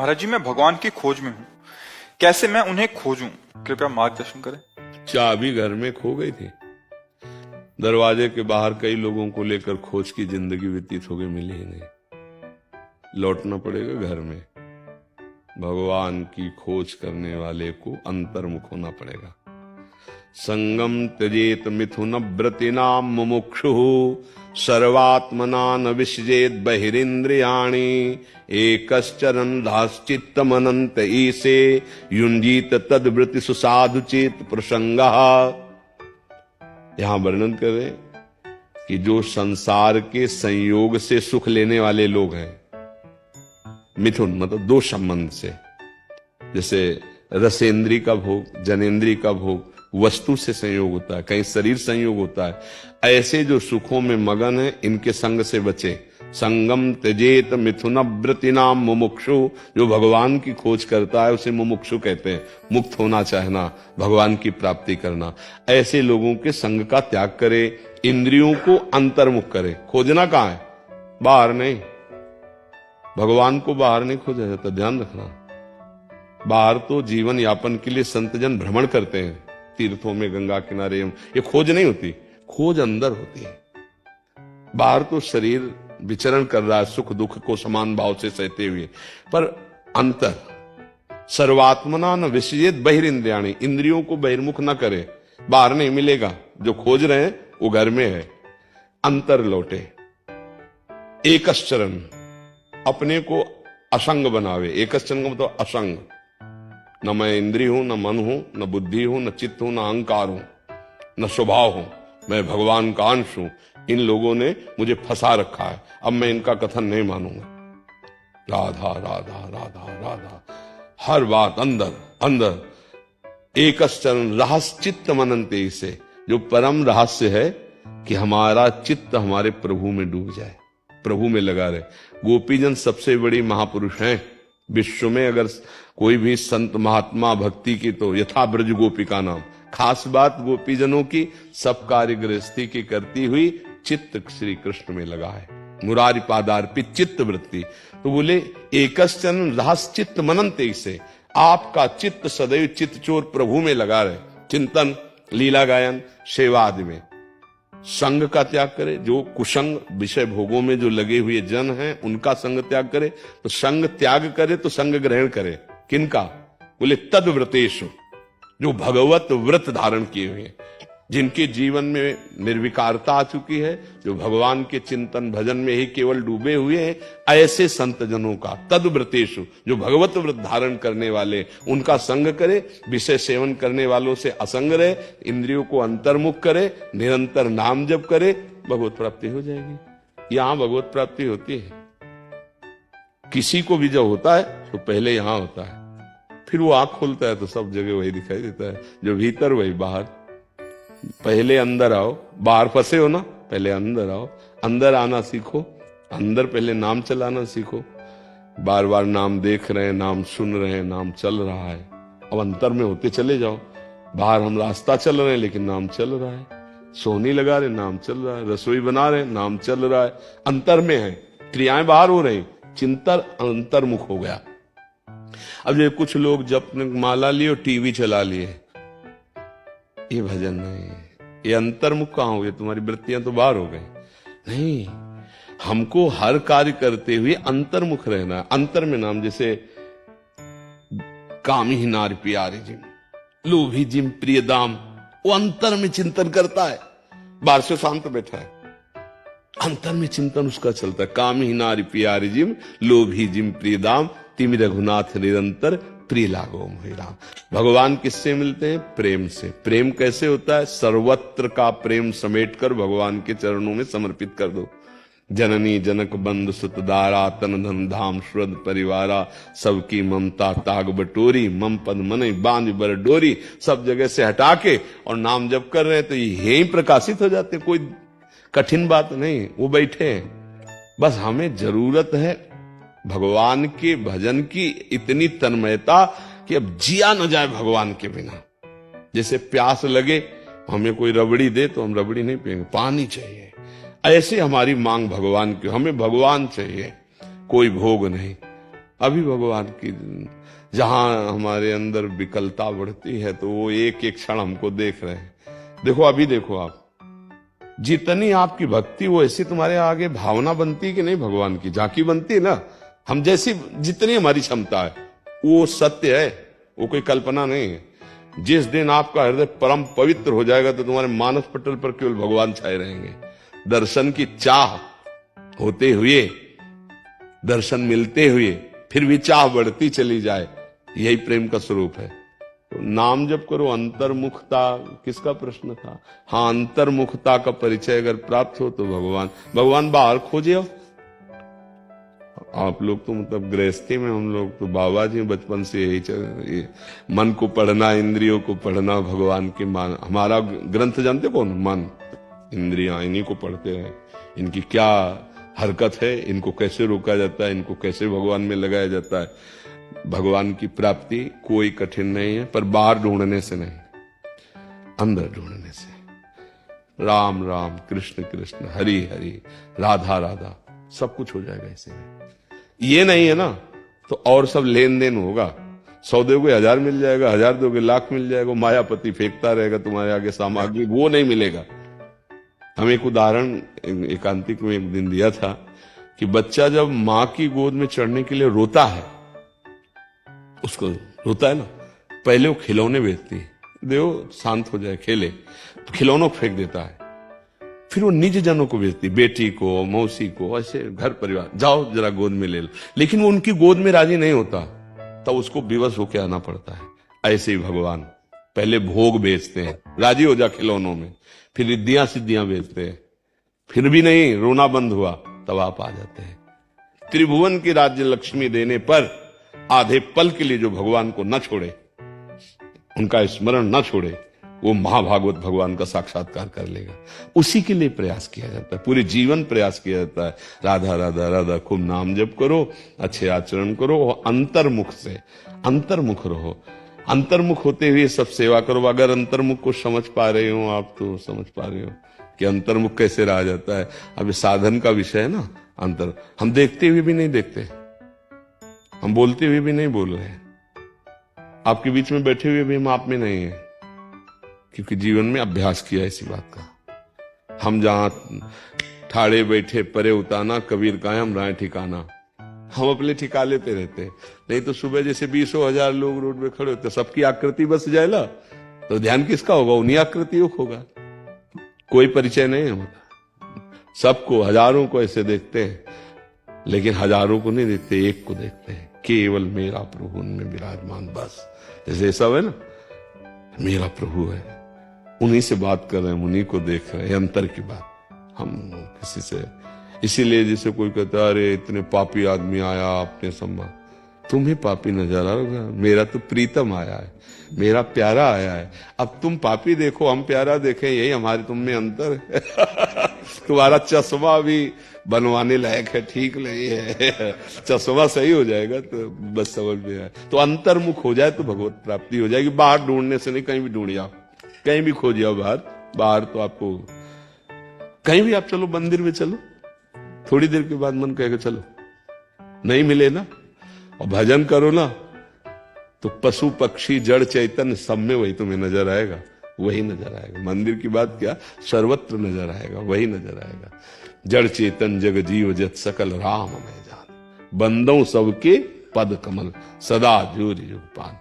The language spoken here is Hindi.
महाराज जी, मैं भगवान की खोज में हूँ। कैसे मैं उन्हें खोजूं? कृपया मार्गदर्शन करें। चाबी घर में खो गई थी। दरवाजे के बाहर कई लोगों को लेकर खोज की जिंदगी व्यतीत हो गई, मिली ही नहीं। लौटना पड़ेगा घर में। भगवान की खोज करने वाले को अंतर्मुख होना पड़ेगा। संगम त्यजेत मिथुन व्रतिनाम मुमुक्षु सर्वात्मना न विसजेत बहिरिंद्रियाणि एकश्चरन् दाश्चित्तमनंत ईसे युंजीत तद्वृत्ति सुसाधु चेत प्रसंगः। यहां वर्णन करें कि जो संसार के संयोग से सुख लेने वाले लोग हैं, मिथुन मतलब दो संबंध से, जैसे रसेंद्री का भोग, जनेन्द्री का भोग, वस्तु से संयोग होता है, कहीं शरीर संयोग होता है, ऐसे जो सुखों में मगन है, इनके संग से बचे। संगम त्यजेत मिथुन व्रतिनाम मुमुक्षु, जो भगवान की खोज करता है उसे मुमुक्षु कहते हैं। मुक्त होना चाहना, भगवान की प्राप्ति करना। ऐसे लोगों के संग का त्याग करे, इंद्रियों को अंतर्मुख करे। खोजना कहां है? बाहर नहीं। भगवान को बाहर नहीं खोजा जाता, ध्यान रखना। बाहर तो जीवन यापन के लिए संतजन भ्रमण करते हैं, तीर्थों में, गंगा किनारे। ये खोज नहीं होती, खोज अंदर होती है। बाहर तो शरीर विचरण कर रहा है सुख दुख को समान भाव से सहते हुए, पर अंतर सर्वात्मना न विसजेत बहिरिंद्रियाणि, इंद्रियों को बहिर्मुख न करे। बाहर नहीं मिलेगा, जो खोज रहे हैं वो घर में है। अंतर लौटे। एकश्चरण, अपने को असंग बनावे। एकश्चरण का मतलब असंग। न मैं इंद्रिय हूं, न मन हूं, न बुद्धि हूं, न चित्त हूं, न अहंकार हूं, न स्वभाव हूं, मैं भगवान का अंश हूं। इन लोगों ने मुझे फंसा रखा है, अब मैं इनका कथन नहीं मानूंगा। राधा राधा राधा राधा, हर बात अंदर अंदर। एकश्चरण रहस्य चित्त मनन्ते, से जो परम रहस्य है कि हमारा चित्त हमारे प्रभु में डूब जाए, प्रभु में लगा रहे। गोपीजन सबसे बड़ी महापुरुष हैं विश्व में। अगर कोई भी संत महात्मा भक्ति की तो यथा ब्रज गोपिका नाम। खास बात गोपीजनों की सब कार्य गृहस्थी की करती हुई चित्त श्री कृष्ण में लगा है। मुरारी पादार्पित चित्त वृत्ति। तो बोले एकश्चन रहस्य चित्त मनन्ते, से आपका चित्त सदैव चित्त चोर प्रभु में लगा रहे। चिंतन, लीला गायन, सेवा आदि में। संग का त्याग करे। जो कुसंग विषय भोगों में जो लगे हुए जन हैं उनका संग त्याग करे। तो संग त्याग करे तो संग ग्रहण करे। किनका? बोले तद्व्रतेषु, जो भगवत व्रत धारण किए हुए, जिनके जीवन में निर्विकारता आ चुकी है, जो भगवान के चिंतन भजन में ही केवल डूबे हुए हैं, ऐसे संत जनों का। तद्व्रतेषु, जो भगवत व्रत धारण करने वाले, उनका संग करे। विषय सेवन करने वालों से असंग रहे, इंद्रियों को अंतर्मुख करे, निरंतर नाम जप करे, भगवत प्राप्ति हो जाएगी। यहां भगवत प्राप्ति होती है। किसी को भी जब होता है तो पहले यहां होता है, फिर वो आंख खोलता है तो सब जगह वही दिखाई देता है। जो भीतर वही बाहर। पहले अंदर आओ, बाहर फंसे हो ना, पहले अंदर आओ। अंदर आना सीखो, अंदर पहले नाम चलाना सीखो। बार बार नाम देख रहे हैं, नाम सुन रहे हैं, नाम चल रहा है। अब अंतर में होते चले जाओ। बाहर हम रास्ता चल रहे हैं लेकिन नाम चल रहा है। सोनी लगा रहे, नाम चल रहा है। रसोई बना रहे, नाम चल रहा है। अंतर में है, क्रियाएं बाहर हो रही, चिंतन अंतर्मुख हो गया। अब जो कुछ लोग जब माला लिए और टीवी चला लिए, ये भजन नहीं, ये अंतर्मुख कहां हो गए? तुम्हारी वृत्तियां तो बाहर हो गई। नहीं, हमको हर कार्य करते हुए अंतर्मुख रहना है। अंतर में नाम, जैसे कामी ही नार प्यारे जिम, लोभी जिम प्रिय दाम, वो अंतर में चिंतन करता है। बाहर से शांत बैठा है, अंतर में चिंतन उसका चलता है। कामी ही नारी प्यारे जिम, लोभी जिम प्रिय दाम, तिमि रघुनाथ निरंतर प्रिय लागो मोहि राम। भगवान किससे मिलते हैं? प्रेम से। प्रेम कैसे होता है? सर्वत्र का प्रेम समेटकर भगवान के चरणों में समर्पित कर दो। जननी जनक बंधु सुत दारा, तन धन धाम श्रद्ध परिवारा, सबकी ममता ताग बटोरी, मम पद मन बांध बर डोरी। सब जगह से हटा के और नाम जप कर रहे हैं तो यही प्रकाशित हो जाते। कोई कठिन बात नहीं, वो बैठे हैं। बस हमें जरूरत है भगवान के भजन की इतनी तन्मयता कि अब जिया न जाए भगवान के बिना। जैसे प्यास लगे, हमें कोई रबड़ी दे तो हम रबड़ी नहीं पिएंगे, पानी चाहिए। ऐसे हमारी मांग भगवान की, हमें भगवान चाहिए, कोई भोग नहीं। अभी भगवान की जहां हमारे अंदर विकलता बढ़ती है तो वो एक एक क्षण हमको देख रहे हैं। देखो अभी देखो आप, जितनी आपकी भक्ति वो ऐसी तुम्हारे आगे भावना बनती है कि नहीं, भगवान की झांकी बनती है ना। हम जैसी जितनी हमारी क्षमता है वो सत्य है, वो कोई कल्पना नहीं है। जिस दिन आपका हृदय परम पवित्र हो जाएगा तो तुम्हारे मानस पटल पर केवल भगवान छाए रहेंगे। दर्शन की चाह होते हुए, दर्शन मिलते हुए फिर भी चाह बढ़ती चली जाए, यही प्रेम का स्वरूप है। तो नाम जप करो। अंतर्मुखता किसका प्रश्न था? हाँ, अंतर्मुखता का परिचय अगर प्राप्त हो तो भगवान बाहर खोजे हो। आप लोग तो मतलब गृहस्थी में, हम लोग तो बाबा जी बचपन से यही मन को पढ़ना, इंद्रियों को पढ़ना, भगवान के मान। हमारा ग्रंथ जानते कौन? मन, इंद्रियां, इन्हीं को पढ़ते हैं। इनकी क्या हरकत है, इनको कैसे रोका जाता है, इनको कैसे भगवान में लगाया जाता है। भगवान की प्राप्ति कोई कठिन नहीं है, पर बाहर ढूंढने से नहीं, अंदर ढूंढने से। राम राम, कृष्ण कृष्ण, हरि हरि, राधा राधा, सब कुछ हो जाएगा ऐसे में। ये नहीं है ना तो और सब लेन देन होगा। 100 दोगे 1000 मिल जाएगा, 1000 दोगे लाख मिल जाएगा। मायापति फेंकता रहेगा तुम्हारे आगे सामग्री, वो नहीं मिलेगा। हम एक उदाहरण एकांतिक में एक दिन दिया था कि बच्चा जब मां की गोद में चढ़ने के लिए रोता है, उसको रोता है ना, पहले वो खिलौने बेचती है, देखो शांत हो जाए, खेले, तो खिलौनों को फेंक देता है। फिर वो निज जनों को बेचती, बेटी को, मौसी को, ऐसे घर परिवार, जाओ जरा गोद में ले लो। लेकिन वो उनकी गोद में राजी नहीं होता, तब उसको विवश होकर आना पड़ता है। ऐसे ही भगवान पहले भोग बेचते हैं, राजी हो जा खिलौनों में, फिर रिद्धियां सिद्धियां बेचते हैं, फिर भी नहीं, रोना बंद हुआ, तब आप आ जाते हैं। त्रिभुवन की राज्य लक्ष्मी देने पर आधे पल के लिए जो भगवान को न छोड़े, उनका स्मरण न छोड़े, वो महाभागवत भगवान का साक्षात्कार कर लेगा। उसी के लिए प्रयास किया जाता है, पूरे जीवन प्रयास किया जाता है। राधा राधा राधा, खूब नाम जप करो, अच्छे आचरण करो, अंतर्मुख से अंतर्मुख रहो। अंतर्मुख होते हुए सब सेवा करो। अगर अंतर्मुख को समझ पा रहे हो आप, तो समझ पा रहे हो कि अंतर्मुख कैसे रहा जाता है। अब ये साधन का विषय है ना, अंतर। हम देखते हुए भी नहीं देखते, हम बोलते हुए भी नहीं बोल रहे, आपके बीच में बैठे हुए भी हम आप में नहीं है, क्योंकि जीवन में अभ्यास किया इसी बात का। हम जहां ठाड़े बैठे परे उताना, कबीर का हम राय ठिकाना। हम अपने ठिकाने पे रहते हैं। नहीं तो सुबह जैसे 20,000 लोग रोड में खड़े होते, सबकी आकृति बस जाए ना, तो ध्यान किसका होगा? उन्हीं आकृतियों को होगा। कोई परिचय नहीं है हमारा। सबको, हजारों को ऐसे देखते हैं, लेकिन हजारों को नहीं देखते, एक को देखते हैं, केवल मेरा प्रभु उनमें विराजमान। बस जैसे सब है ना, मेरा प्रभु है, उन्हीं से बात कर रहे हैं, उन्हीं को देख रहे हैं, अंतर की बात। हम किसी से, इसीलिए जैसे कोई कहता है अरे इतने पापी आदमी आया आपने सम्मान, तुम्हें पापी नजर आ रहा, मेरा तो प्रीतम आया है, मेरा प्यारा आया है। अब तुम पापी देखो, हम प्यारा देखें, यही हमारे तुम में अंतर है। तुम्हारा चश्मा भी बनवाने लायक है, ठीक नहीं है। चश्मा सही हो जाएगा तो बस समझ में आए। तो अंतर्मुख हो जाए तो भगवत प्राप्ति हो जाएगी। बाहर ढूंढने से नहीं, कहीं भी ढूंढ जाओ, कहीं भी खोज जाओ बाहर तो आपको, कहीं भी आप चलो, मंदिर में चलो, थोड़ी देर के बाद मन कहेगा चलो, नहीं मिले ना, और भजन करो ना, तो पशु पक्षी जड़ चैतन्य सब में वही तुम्हें नजर आएगा, वही नजर आएगा। मंदिर की बात क्या, सर्वत्र नजर आएगा, वही नजर आएगा। जड़ चेतन जग जीव जत सकल राम में जान, बंदों सबके पद कमल सदा जोर युग पान।